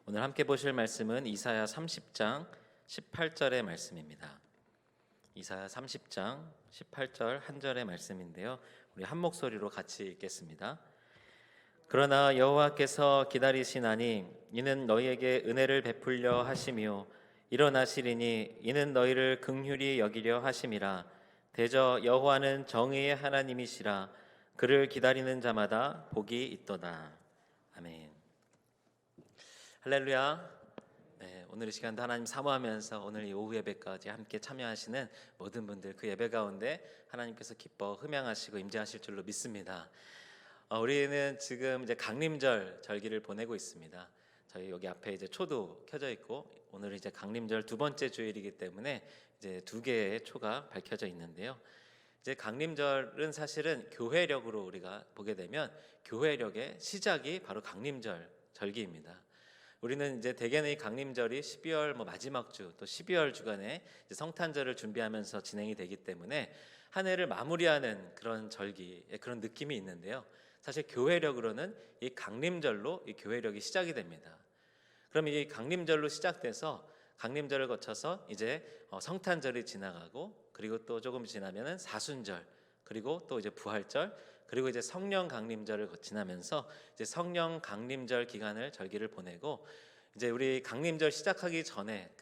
오늘 함께 보실 말씀은 이사야 30장 18절의 말씀입니다. 이사야 30장 18절 한 절의 말씀인데요. 우리 한 목소리로 같이 읽겠습니다. 그러나 여호와께서 기다리시나니 이는 너희에게 은혜를 베풀려 하심이요 일어나시리니 이는 너희를 긍휼히 여기려 하심이라. 대저 여호와는 정의의 하나님이시라. 그를 기다리는 자마다 복이 있도다. 아멘. 할렐루야. 네, 오늘 이 시간도 하나님 사모하면서 오늘 이 오후 예배까지 함께 참여하시는 모든 분들 그 예배 가운데 하나님께서 기뻐 흠양하시고 임재하실 줄로 믿습니다. 우리는 지금 이제 강림절 절기를 보내고 있습니다. 저희 여기 앞에 이제 초도 켜져 있고 오늘 이제 강림절 두 번째 주일이기 때문에 이제 두 개의 초가 밝혀져 있는데요. 이제 강림절은 사실은 교회력으로 우리가 보게 되면 교회력의 시작이 바로 강림절 절기입니다. 우리는 이제 대개는 이 강림절이 12월 마지막 주 또 12월 주간에 이제 성탄절을 준비하면서 진행이 되기 때문에 한 해를 마무리하는 그런 절기의 그런 느낌이 있는데요. 사실 교회력으로는 이 강림절로 이 교회력이 시작이 됩니다. 그럼 이 강림절로 시작돼서 강림절을 거쳐서 이제 성탄절이 지나가고 그리고 또 조금 지나면은 사순절 그리고 또 이제 부활절 그리고 이제 성령 강림절을 지나면서 이제 성령 강림절 기간을 절기를 보내고 이제 우리 강림절 시작하기 전에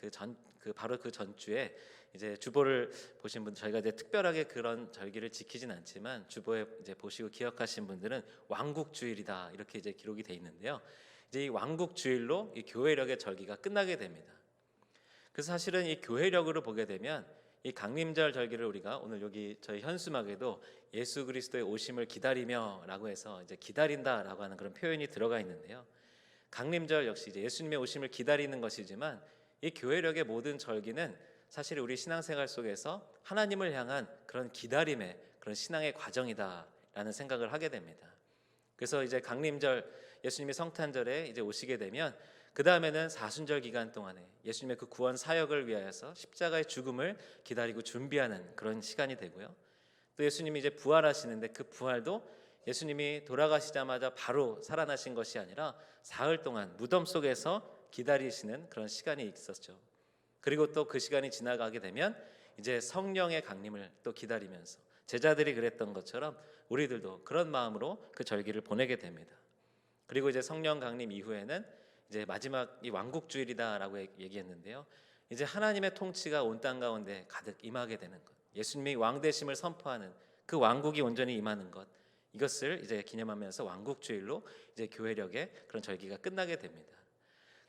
바로 그 전주에 이제 주보를 보신 분들 저희가 이제 특별하게 그런 절기를 지키진 않지만 주보에 이제 보시고 기억하신 분들은 왕국주일이다 이렇게 이제 기록이 돼 있는데요. 이제 이 왕국주일로 이 교회력의 절기가 끝나게 됩니다. 그래서 사실은 이 교회력으로 보게 되면 이 강림절 절기를 우리가 오늘 여기 저희 현수막에도 예수 그리스도의 오심을 기다리며라고 해서 이제 기다린다라고 하는 그런 표현이 들어가 있는데요. 강림절 역시 이제 예수님의 오심을 기다리는 것이지만 이 교회력의 모든 절기는 사실 우리 신앙생활 속에서 하나님을 향한 그런 기다림의 그런 신앙의 과정이다라는 생각을 하게 됩니다. 그래서 이제 강림절 예수님이 성탄절에 이제 오시게 되면 그 다음에는 사순절 기간 동안에 예수님의 그 구원 사역을 위하여서 십자가의 죽음을 기다리고 준비하는 그런 시간이 되고요. 또 예수님이 이제 부활하시는데 그 부활도 예수님이 돌아가시자마자 바로 살아나신 것이 아니라 사흘 동안 무덤 속에서 기다리시는 그런 시간이 있었죠. 그리고 또 그 시간이 지나가게 되면 이제 성령의 강림을 또 기다리면서 제자들이 그랬던 것처럼 우리들도 그런 마음으로 그 절기를 보내게 됩니다. 그리고 이제 성령 강림 이후에는 이제 마지막 이 왕국주일이다라고 얘기했는데요. 이제 하나님의 통치가 온 땅 가운데 가득 임하게 되는 것, 예수님이 왕 되심을 선포하는 그 왕국이 온전히 임하는 것, 이것을 이제 기념하면서 왕국주일로 이제 교회력의 그런 절기가 끝나게 됩니다.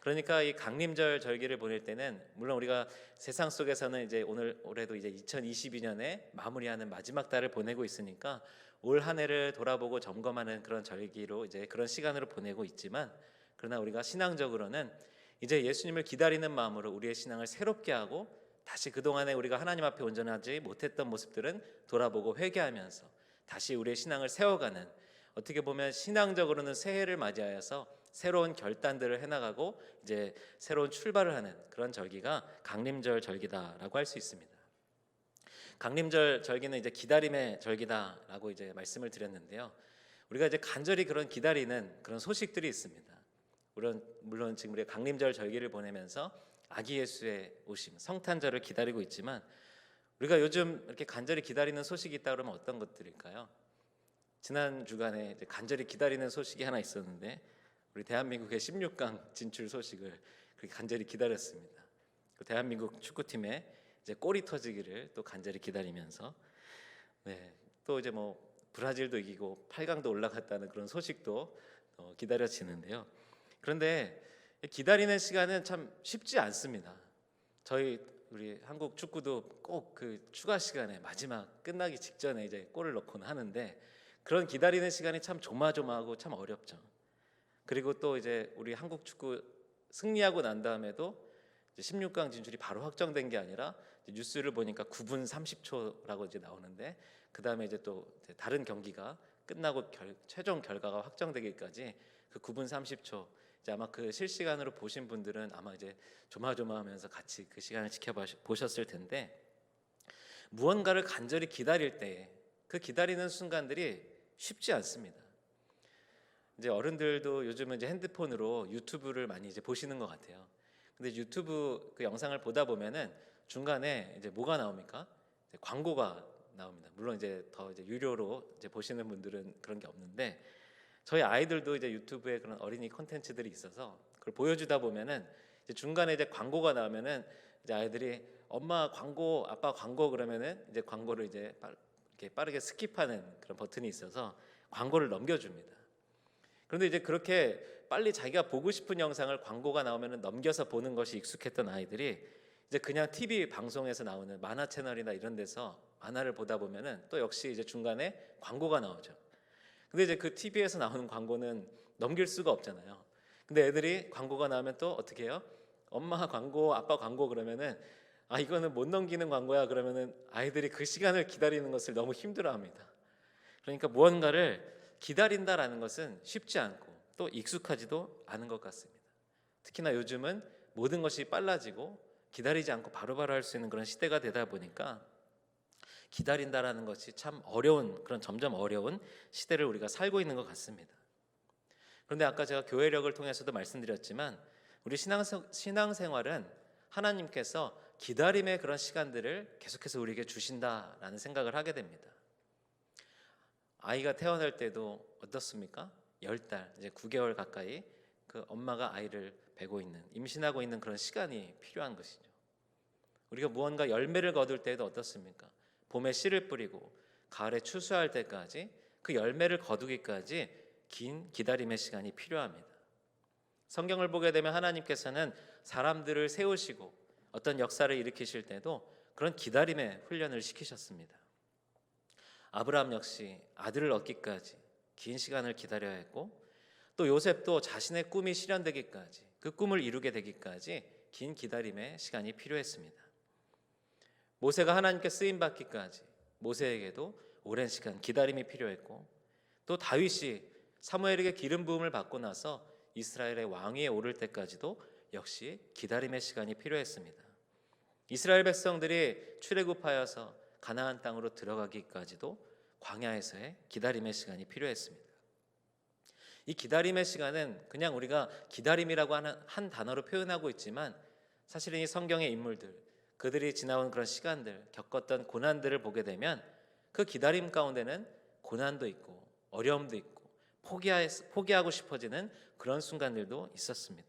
그러니까 이 강림절 절기를 보낼 때는 물론 우리가 세상 속에서는 이제 올해도 이제 2022년에 마무리하는 마지막 달을 보내고 있으니까 올 한 해를 돌아보고 점검하는 그런 절기로 이제 그런 시간으로 보내고 있지만 그러나 우리가 신앙적으로는 이제 예수님을 기다리는 마음으로 우리의 신앙을 새롭게 하고 다시 그동안에 우리가 하나님 앞에 온전하지 못했던 모습들은 돌아보고 회개하면서 다시 우리의 신앙을 세워가는, 어떻게 보면 신앙적으로는 새해를 맞이하여서 새로운 결단들을 해나가고 이제 새로운 출발을 하는 그런 절기가 강림절 절기다라고 할 수 있습니다. 강림절 절기는 이제 기다림의 절기다라고 이제 말씀을 드렸는데요. 우리가 이제 간절히 그런 기다리는 그런 소식들이 있습니다. 물론 지금 우리가 강림절 절기를 보내면서 아기 예수의 오심, 성탄절을 기다리고 있지만 우리가 요즘 이렇게 간절히 기다리는 소식이 있다 그러면 어떤 것들일까요? 지난 주간에 이제 간절히 기다리는 소식이 하나 있었는데 우리 대한민국의 16강 진출 소식을 그렇게 간절히 기다렸습니다. 그 대한민국 축구팀의 이제 골이 터지기를 또 간절히 기다리면서 또 이제 브라질도 이기고 8강도 올라갔다는 그런 소식도 기다려지는데요. 그런데 기다리는 시간은 참 쉽지 않습니다. 우리 한국 축구도 꼭 그 추가 시간에 마지막 끝나기 직전에 이제 골을 넣곤 하는데 그런 기다리는 시간이 참 조마조마하고 참 어렵죠. 그리고 또 이제 우리 한국 축구 승리하고 난 다음에도 이제 16강 진출이 바로 확정된 게 아니라 뉴스를 보니까 9분 30초라고 이제 나오는데 그 다음에 이제 또 다른 경기가 끝나고 최종 결과가 확정되기까지 그 9분 30초 이제 아마 그 실시간으로 보신 분들은 아마 이제 조마조마하면서 같이 그 시간을 지켜보셨을 텐데 무언가를 간절히 기다릴 때 그 기다리는 순간들이 쉽지 않습니다. 이제 어른들도 요즘은 이제 핸드폰으로 유튜브를 많이 이제 보시는 것 같아요. 근데 유튜브 그 영상을 보다 보면은 중간에 이제 뭐가 나옵니까? 이제 광고가 나옵니다. 물론 이제 더 이제 유료로 이제 보시는 분들은 그런 게 없는데, 저희 아이들도 이제 유튜브에 그런 어린이 콘텐츠들이 있어서 그걸 보여주다 보면은 이제 중간에 이제 광고가 나오면은 이제 아이들이 엄마 광고, 아빠 광고 그러면은 이제 광고를 이제 이렇게 빠르게 스킵하는 그런 버튼이 있어서 광고를 넘겨줍니다. 그런데 이제 그렇게 빨리 자기가 보고 싶은 영상을 광고가 나오면은 넘겨서 보는 것이 익숙했던 아이들이 이제 그냥 TV 방송에서 나오는 만화 채널이나 이런 데서 만화를 보다 보면은 또 역시 이제 중간에 광고가 나오죠. 근데 이제 그 TV에서 나오는 광고는 넘길 수가 없잖아요. 근데 애들이 광고가 나오면 또 어떻게 해요? 엄마 광고, 아빠 광고 그러면은 아 이거는 못 넘기는 광고야 그러면은 아이들이 그 시간을 기다리는 것을 너무 힘들어합니다. 그러니까 무언가를 기다린다라는 것은 쉽지 않고 또 익숙하지도 않은 것 같습니다. 특히나 요즘은 모든 것이 빨라지고 기다리지 않고 바로바로 할 수 있는 그런 시대가 되다 보니까 기다린다라는 것이 참 어려운, 그런 점점 어려운 시대를 우리가 살고 있는 것 같습니다. 그런데 아까 제가 교회력을 통해서도 말씀드렸지만 우리 신앙생활은 하나님께서 기다림의 그런 시간들을 계속해서 우리에게 주신다라는 생각을 하게 됩니다. 아이가 태어날 때도 어떻습니까? 10달, 이제 9개월 가까이 그 엄마가 아이를 베고 있는, 임신하고 있는 그런 시간이 필요한 것이죠. 우리가 무언가 열매를 거둘 때도 어떻습니까? 봄에 씨를 뿌리고 가을에 추수할 때까지 그 열매를 거두기까지 긴 기다림의 시간이 필요합니다. 성경을 보게 되면 하나님께서는 사람들을 세우시고 어떤 역사를 일으키실 때도 그런 기다림의 훈련을 시키셨습니다. 아브라함 역시 아들을 얻기까지 긴 시간을 기다려야 했고, 또 요셉도 자신의 꿈이 실현되기까지, 그 꿈을 이루게 되기까지 긴 기다림의 시간이 필요했습니다. 모세가 하나님께 쓰임 받기까지 모세에게도 오랜 시간 기다림이 필요했고, 또 다윗이 사무엘에게 기름 부음을 받고 나서 이스라엘의 왕위에 오를 때까지도 역시 기다림의 시간이 필요했습니다. 이스라엘 백성들이 출애굽하여서 가나안 땅으로 들어가기까지도 광야에서의 기다림의 시간이 필요했습니다. 이 기다림의 시간은 그냥 우리가 기다림이라고 하는 한 단어로 표현하고 있지만 사실은 이 성경의 인물들, 그들이 지나온 그런 시간들, 겪었던 고난들을 보게 되면 그 기다림 가운데는 고난도 있고 어려움도 있고 포기하고 싶어지는 그런 순간들도 있었습니다.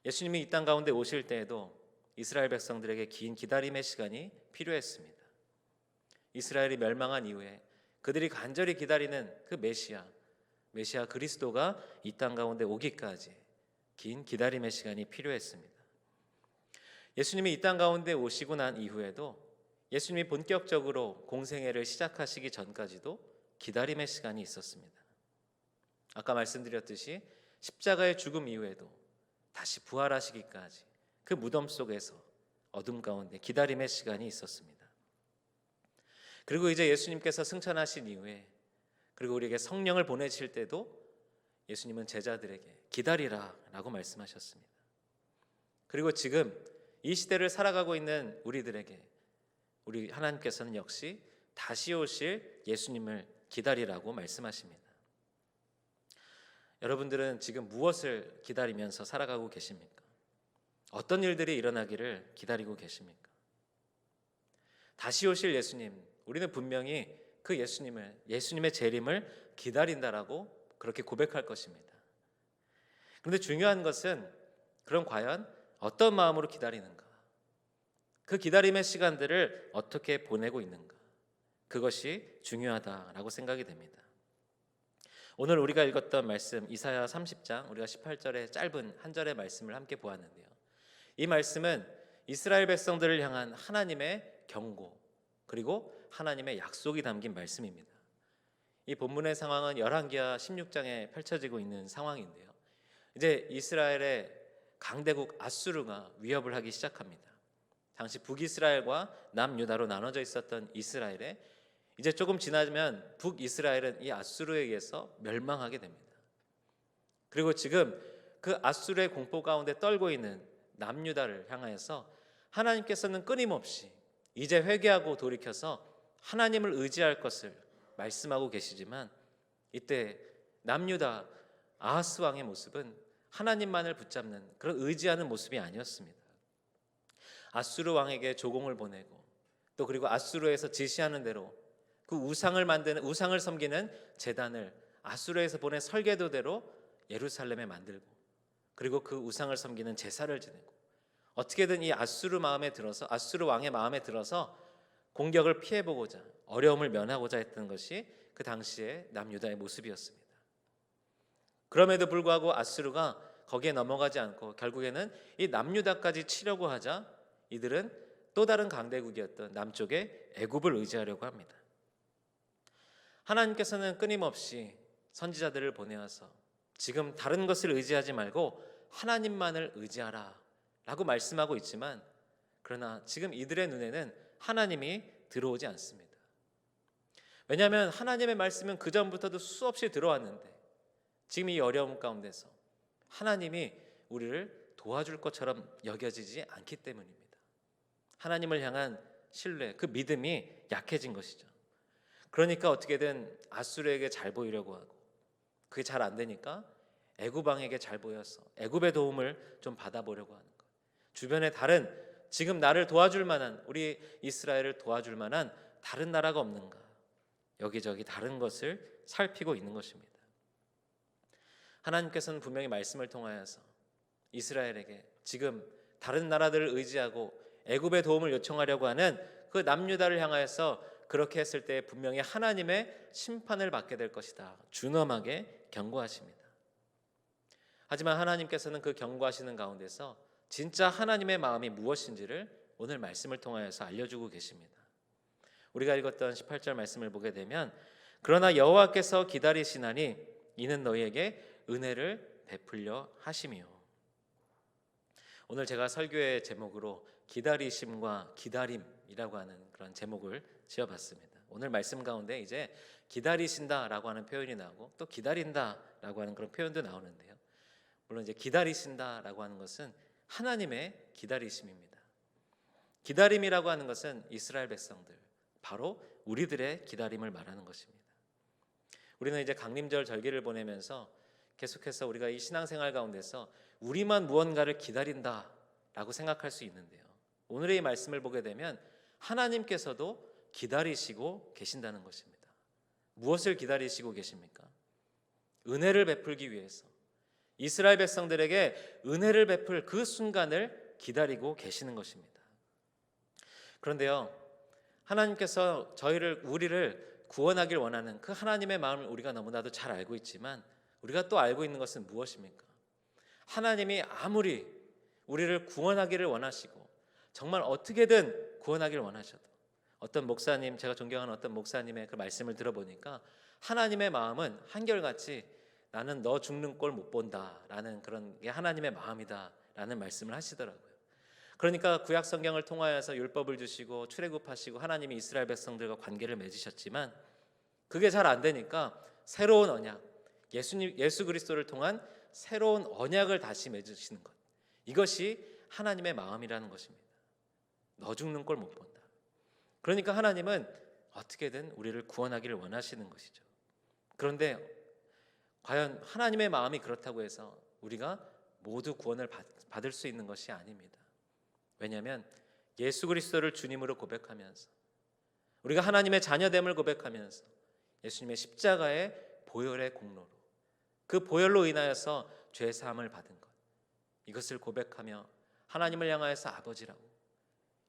예수님이 이 땅 가운데 오실 때에도 이스라엘 백성들에게 긴 기다림의 시간이 필요했습니다. 이스라엘이 멸망한 이후에 그들이 간절히 기다리는 그 메시아 그리스도가 이 땅 가운데 오기까지 긴 기다림의 시간이 필요했습니다. 예수님이 이 땅 가운데 오시고 난 이후에도 예수님이 본격적으로 공생애를 시작하시기 전까지도 기다림의 시간이 있었습니다. 아까 말씀드렸듯이 십자가의 죽음 이후에도 다시 부활하시기까지 그 무덤 속에서 어둠 가운데 기다림의 시간이 있었습니다. 그리고 이제 예수님께서 승천하신 이후에, 그리고 우리에게 성령을 보내실 때도 예수님은 제자들에게 기다리라 라고 말씀하셨습니다. 그리고 지금 이 시대를 살아가고 있는 우리들에게 우리 하나님께서는 역시 다시 오실 예수님을 기다리라고 말씀하십니다. 여러분들은 지금 무엇을 기다리면서 살아가고 계십니까? 어떤 일들이 일어나기를 기다리고 계십니까? 다시 오실 예수님, 우리는 분명히 그 예수님의 재림을 기다린다라고 그렇게 고백할 것입니다. 그런데 중요한 것은 그럼 과연 어떤 마음으로 기다리는가? 그 기다림의 시간들을 어떻게 보내고 있는가? 그것이 중요하다라고 생각이 됩니다. 오늘 우리가 읽었던 말씀 이사야 30장 우리가 18절의 짧은 한 절의 말씀을 함께 보았는데요. 이 말씀은 이스라엘 백성들을 향한 하나님의 경고 그리고 하나님의 약속이 담긴 말씀입니다. 이 본문의 상황은 열왕기하 16장에 펼쳐지고 있는 상황인데요. 이제 이스라엘의 강대국 아수르가 위협을 하기 시작합니다. 당시 북이스라엘과 남유다로 나눠져 있었던 이스라엘에 이제 조금 지나면 북이스라엘은 이 아수르에 의해서 멸망하게 됩니다. 그리고 지금 그 아수르의 공포 가운데 떨고 있는 남유다를 향하여서 하나님께서는 끊임없이 이제 회개하고 돌이켜서 하나님을 의지할 것을 말씀하고 계시지만 이때 남유다 아하스 왕의 모습은 하나님만을 붙잡는 그런 의지하는 모습이 아니었습니다. 아수르 왕에게 조공을 보내고 또 그리고 아수르에서 지시하는 대로 그 우상을 섬기는 제단을 아수르에서 보낸 설계도대로 예루살렘에 만들고 그리고 그 우상을 섬기는 제사를 지내고 어떻게든 이 아수르 왕의 마음에 들어서 공격을 피해보고자 어려움을 면하고자 했던 것이 그 당시의 남유다의 모습이었습니다. 그럼에도 불구하고 아수르가 거기에 넘어가지 않고 결국에는 이 남유다까지 치려고 하자 이들은 또 다른 강대국이었던 남쪽의 애굽을 의지하려고 합니다. 하나님께서는 끊임없이 선지자들을 보내어서 지금 다른 것을 의지하지 말고 하나님만을 의지하라 라고 말씀하고 있지만 그러나 지금 이들의 눈에는 하나님이 들어오지 않습니다. 왜냐하면 하나님의 말씀은 그전부터도 수없이 들어왔는데 지금 이 어려움 가운데서 하나님이 우리를 도와줄 것처럼 여겨지지 않기 때문입니다. 하나님을 향한 신뢰, 그 믿음이 약해진 것이죠. 그러니까 어떻게든 아수르에게 잘 보이려고 하고 그게 잘 안 되니까 애굽 왕에게 잘 보여서 애굽의 도움을 좀 받아보려고 하는 것. 주변에 다른 지금 나를 도와줄 만한 우리 이스라엘을 도와줄 만한 다른 나라가 없는가? 여기저기 다른 것을 살피고 있는 것입니다. 하나님께서는 분명히 말씀을 통하여서 이스라엘에게 지금 다른 나라들을 의지하고 애굽의 도움을 요청하려고 하는 그 남유다를 향하여서 그렇게 했을 때 분명히 하나님의 심판을 받게 될 것이다. 준엄하게 경고하십니다. 하지만 하나님께서는 그 경고하시는 가운데서 진짜 하나님의 마음이 무엇인지를 오늘 말씀을 통하여서 알려주고 계십니다. 우리가 읽었던 18절 말씀을 보게 되면 그러나 여호와께서 기다리시나니 이는 너희에게 은혜를 베풀려 하심이요. 오늘 제가 설교의 제목으로 기다리심과 기다림이라고 하는 그런 제목을 지어봤습니다. 오늘 말씀 가운데 이제 기다리신다라고 하는 표현이 나오고 또 기다린다라고 하는 그런 표현도 나오는데요. 물론 이제 기다리신다라고 하는 것은 하나님의 기다리심입니다. 기다림이라고 하는 것은 이스라엘 백성들, 바로 우리들의 기다림을 말하는 것입니다. 우리는 이제 강림절 절기를 보내면서 계속해서 우리가 이 신앙생활 가운데서 우리만 무언가를 기다린다라고 생각할 수 있는데요. 오늘의 이 말씀을 보게 되면 하나님께서도 기다리시고 계신다는 것입니다. 무엇을 기다리시고 계십니까? 은혜를 베풀기 위해서 이스라엘 백성들에게 은혜를 베풀 그 순간을 기다리고 계시는 것입니다. 그런데요, 하나님께서 우리를 구원하길 원하는 그 하나님의 마음을 우리가 너무나도 잘 알고 있지만 우리가 또 알고 있는 것은 무엇입니까? 하나님이 아무리 우리를 구원하기를 원하시고 정말 어떻게든 구원하기를 원하셔도 어떤 목사님, 제가 존경하는 어떤 목사님의 그 말씀을 들어보니까 하나님의 마음은 한결같이 나는 너 죽는 꼴 못 본다라는 그런 게 하나님의 마음이다라는 말씀을 하시더라고요. 그러니까 구약 성경을 통하여서 율법을 주시고 출애굽하시고 하나님이 이스라엘 백성들과 관계를 맺으셨지만 그게 잘 안 되니까 새로운 언약, 예수 그리스도를 통한 새로운 언약을 다시 맺으시는 것, 이것이 하나님의 마음이라는 것입니다. 너 죽는 꼴 못 본다. 그러니까 하나님은 어떻게든 우리를 구원하기를 원하시는 것이죠. 그런데 과연 하나님의 마음이 그렇다고 해서 우리가 모두 구원을 받을 수 있는 것이 아닙니다. 왜냐하면 예수 그리스도를 주님으로 고백하면서 우리가 하나님의 자녀됨을 고백하면서 예수님의 십자가의 보혈의 공로로 그 보혈로 인하여서 죄 사함을 받은 것, 이것을 고백하며 하나님을 향하여서 아버지라고,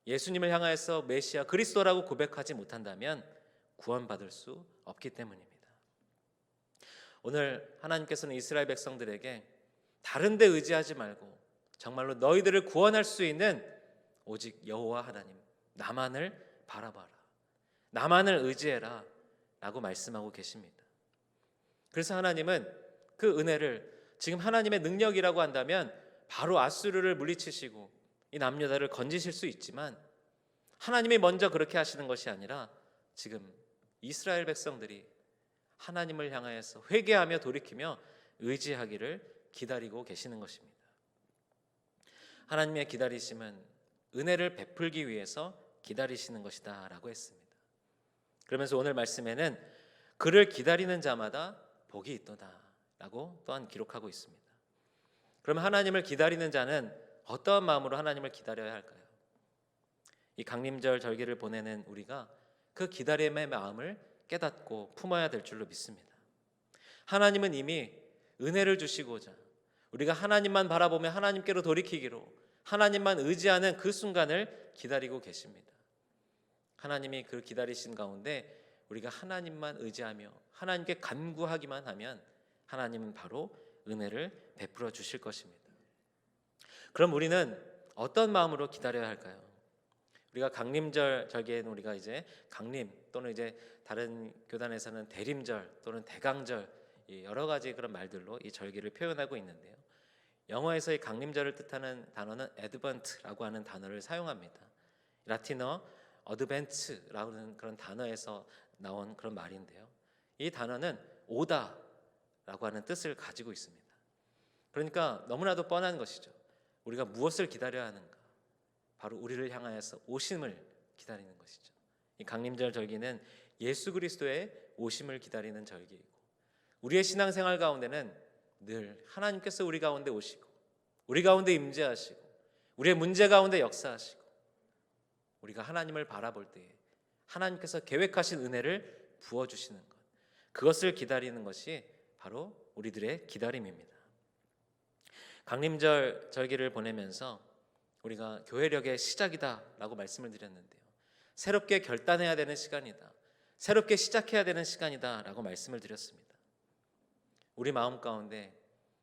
예수님을 향하여서 메시아 그리스도라고 고백하지 못한다면 구원받을 수 없기 때문입니다. 오늘 하나님께서는 이스라엘 백성들에게 다른 데 의지하지 말고 정말로 너희들을 구원할 수 있는 오직 여호와 하나님, 나만을 바라봐라, 나만을 의지해라 라고 말씀하고 계십니다. 그래서 하나님은 그 은혜를 지금 하나님의 능력이라고 한다면 바로 아수르를 물리치시고 이 남유다를 건지실 수 있지만 하나님이 먼저 그렇게 하시는 것이 아니라 지금 이스라엘 백성들이 하나님을 향하여서 회개하며 돌이키며 의지하기를 기다리고 계시는 것입니다. 하나님의 기다리심은 은혜를 베풀기 위해서 기다리시는 것이다 라고 했습니다. 그러면서 오늘 말씀에는 그를 기다리는 자마다 복이 있도다, 라고 또한 기록하고 있습니다. 그러면 하나님을 기다리는 자는 어떠한 마음으로 하나님을 기다려야 할까요? 이 강림절 절기를 보내는 우리가 그 기다림의 마음을 깨닫고 품어야 될 줄로 믿습니다. 하나님은 이미 은혜를 주시고자 우리가 하나님만 바라보며 하나님께로 돌이키기로 하나님만 의지하는 그 순간을 기다리고 계십니다. 하나님이 그 기다리신 가운데 우리가 하나님만 의지하며 하나님께 간구하기만 하면 하나님은 바로 은혜를 베풀어 주실 것입니다. 그럼 우리는 어떤 마음으로 기다려야 할까요? 우리가 강림절 절기에는 우리가 이제 강림 또는 이제 다른 교단에서는 대림절 또는 대강절 여러 가지 그런 말들로 이 절기를 표현하고 있는데요. 영어에서의 강림절을 뜻하는 단어는 advent라고 하는 단어를 사용합니다. 라틴어 어드벤츠라는 그런 단어에서 나온 그런 말인데요. 이 단어는 오다라고 하는 뜻을 가지고 있습니다. 그러니까 너무나도 뻔한 것이죠. 우리가 무엇을 기다려야 하는가? 바로 우리를 향하여서 오심을 기다리는 것이죠. 이 강림절 절기는 예수 그리스도의 오심을 기다리는 절기이고 우리의 신앙생활 가운데는 늘 하나님께서 우리 가운데 오시고 우리 가운데 임재하시고 우리의 문제 가운데 역사하시고 우리가 하나님을 바라볼 때에 하나님께서 계획하신 은혜를 부어주시는 것, 그것을 기다리는 것이 바로 우리들의 기다림입니다. 강림절 절기를 보내면서 우리가 교회력의 시작이다라고 말씀을 드렸는데요. 새롭게 결단해야 되는 시간이다. 새롭게 시작해야 되는 시간이다라고 말씀을 드렸습니다. 우리 마음 가운데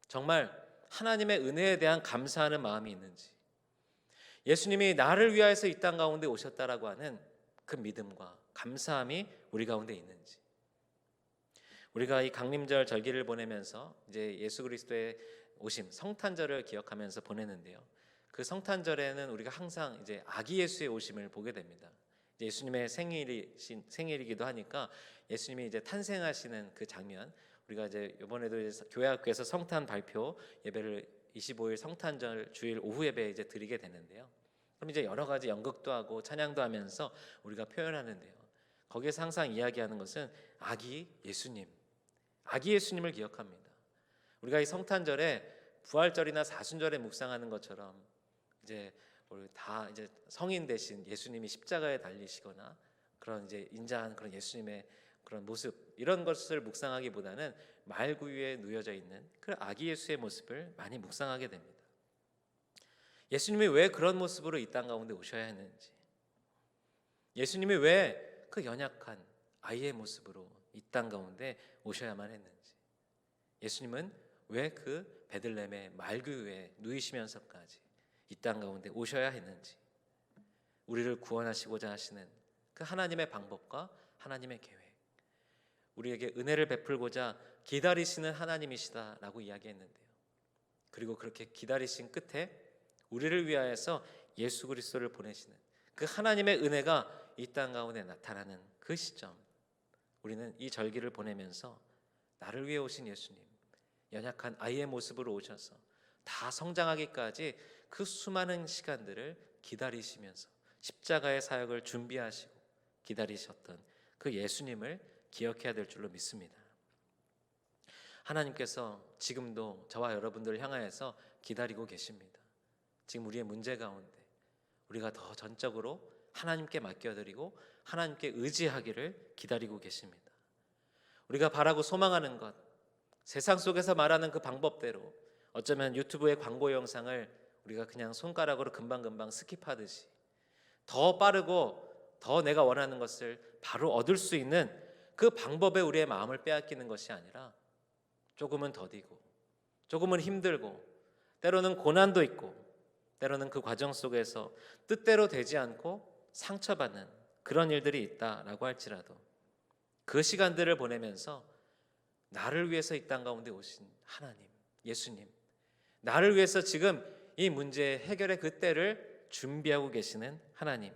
정말 하나님의 은혜에 대한 감사하는 마음이 있는지, 예수님이 나를 위하여서 이 땅 가운데 오셨다라고 하는 그 믿음과 감사함이 우리 가운데 있는지, 우리가 이 강림절 절기를 보내면서 이제 예수 그리스도의 오심, 성탄절을 기억하면서 보내는데요. 그 성탄절에는 우리가 항상 이제 아기 예수의 오심을 보게 됩니다. 예수님의 생일이기도 하니까 예수님이 이제 탄생하시는 그 장면, 우리가 이제 이번에도 이제 교회학교에서 성탄 발표 예배를 25일 성탄절 주일 오후 예배에 이제 드리게 되는데요. 그럼 이제 여러 가지 연극도 하고 찬양도 하면서 우리가 표현하는데요. 거기에서 항상 이야기하는 것은 아기 예수님을 기억합니다. 우리가 이 성탄절에 부활절이나 사순절에 묵상하는 것처럼 이제 우리 다 이제 성인 대신 예수님이 십자가에 달리시거나 그런 이제 인자한 그런 예수님의 그런 모습, 이런 것을 묵상하기보다는 말구유에 누여져 있는 그 아기 예수의 모습을 많이 묵상하게 됩니다. 예수님이 왜 그런 모습으로 이 땅 가운데 오셔야 했는지, 예수님이 왜 그 연약한 아이의 모습으로 이 땅 가운데 오셔야만 했는지, 예수님은 왜 그 베들레헴의 말구유에 누이시면서까지 이 땅 가운데 오셔야 했는지, 우리를 구원하시고자 하시는 그 하나님의 방법과 하나님의 계획, 우리에게 은혜를 베풀고자 기다리시는 하나님이시다라고 이야기했는데요. 그리고 그렇게 기다리신 끝에 우리를 위하여서 예수 그리스도를 보내시는 그 하나님의 은혜가 이 땅 가운데 나타나는 그 시점, 우리는 이 절기를 보내면서 나를 위해 오신 예수님, 연약한 아이의 모습으로 오셔서 다 성장하기까지 그 수많은 시간들을 기다리시면서 십자가의 사역을 준비하시고 기다리셨던 그 예수님을 기억해야 될 줄로 믿습니다. 하나님께서 지금도 저와 여러분들을 향하여서 기다리고 계십니다. 지금 우리의 문제 가운데 우리가 더 전적으로 하나님께 맡겨드리고 하나님께 의지하기를 기다리고 계십니다. 우리가 바라고 소망하는 것, 세상 속에서 말하는 그 방법대로 어쩌면 유튜브의 광고 영상을 우리가 그냥 손가락으로 금방금방 스킵하듯이 더 빠르고 더 내가 원하는 것을 바로 얻을 수 있는 그 방법에 우리의 마음을 빼앗기는 것이 아니라 조금은 더디고 조금은 힘들고 때로는 고난도 있고 때로는 그 과정 속에서 뜻대로 되지 않고 상처받는 그런 일들이 있다라고 할지라도 그 시간들을 보내면서 나를 위해서 이 땅 가운데 오신 하나님, 예수님, 나를 위해서 지금 이 문제의 해결의 그 때를 준비하고 계시는 하나님,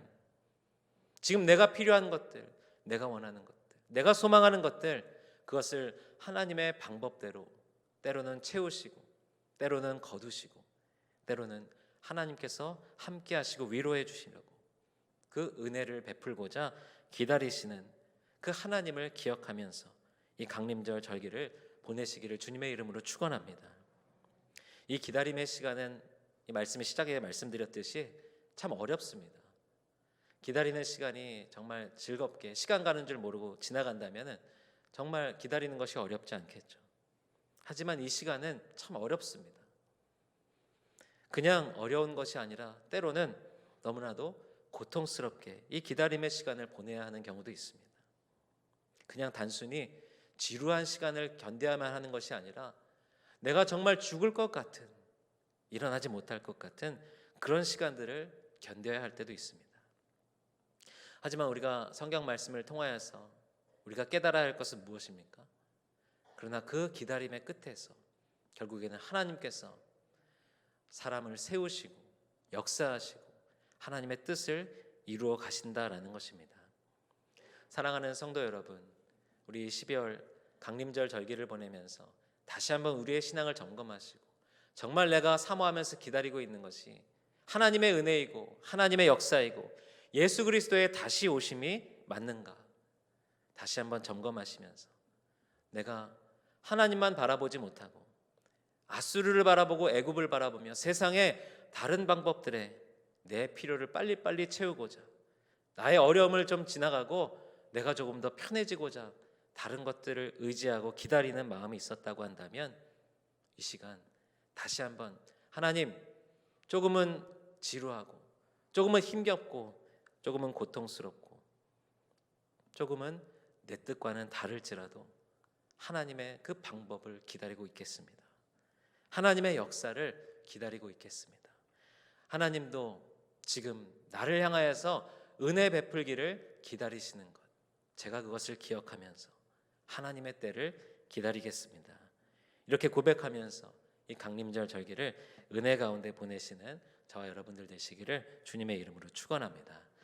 지금 내가 필요한 것들, 내가 원하는 것들, 내가 소망하는 것들, 그것을 하나님의 방법대로 때로는 채우시고 때로는 거두시고 때로는 하나님께서 함께 하시고 위로해 주시려고 그 은혜를 베풀고자 기다리시는 그 하나님을 기억하면서 이 강림절 절기를 보내시기를 주님의 이름으로 축원합니다. 이 기다림의 시간은 이 말씀의 시작에 말씀드렸듯이 참 어렵습니다. 기다리는 시간이 정말 즐겁게 시간 가는 줄 모르고 지나간다면 정말 기다리는 것이 어렵지 않겠죠. 하지만 이 시간은 참 어렵습니다. 그냥 어려운 것이 아니라 때로는 너무나도 고통스럽게 이 기다림의 시간을 보내야 하는 경우도 있습니다. 그냥 단순히 지루한 시간을 견뎌야만 하는 것이 아니라 내가 정말 죽을 것 같은, 일어나지 못할 것 같은 그런 시간들을 견뎌야 할 때도 있습니다. 하지만 우리가 성경 말씀을 통하여서 우리가 깨달아야 할 것은 무엇입니까? 그러나 그 기다림의 끝에서 결국에는 하나님께서 사람을 세우시고 역사하시고 하나님의 뜻을 이루어 가신다라는 것입니다. 사랑하는 성도 여러분, 우리 12월 강림절 절기를 보내면서 다시 한번 우리의 신앙을 점검하시고 정말 내가 사모하면서 기다리고 있는 것이 하나님의 은혜이고 하나님의 역사이고 예수 그리스도의 다시 오심이 맞는가 다시 한번 점검하시면서 내가 하나님만 바라보지 못하고 아수르를 바라보고 애굽을 바라보며 세상의 다른 방법들에 내 필요를 빨리빨리 채우고자 나의 어려움을 좀 지나가고 내가 조금 더 편해지고자 다른 것들을 의지하고 기다리는 마음이 있었다고 한다면 이 시간 다시 한번 하나님, 조금은 지루하고 조금은 힘겹고 조금은 고통스럽고 조금은 내 뜻과는 다를지라도 하나님의 그 방법을 기다리고 있겠습니다. 하나님의 역사를 기다리고 있겠습니다. 하나님도 지금 나를 향하여서 은혜 베풀기를 기다리시는 것, 제가 그것을 기억하면서 하나님의 때를 기다리겠습니다. 이렇게 고백하면서 이 강림절 절기를 은혜 가운데 보내시는 저와 여러분들 되시기를 주님의 이름으로 축원합니다.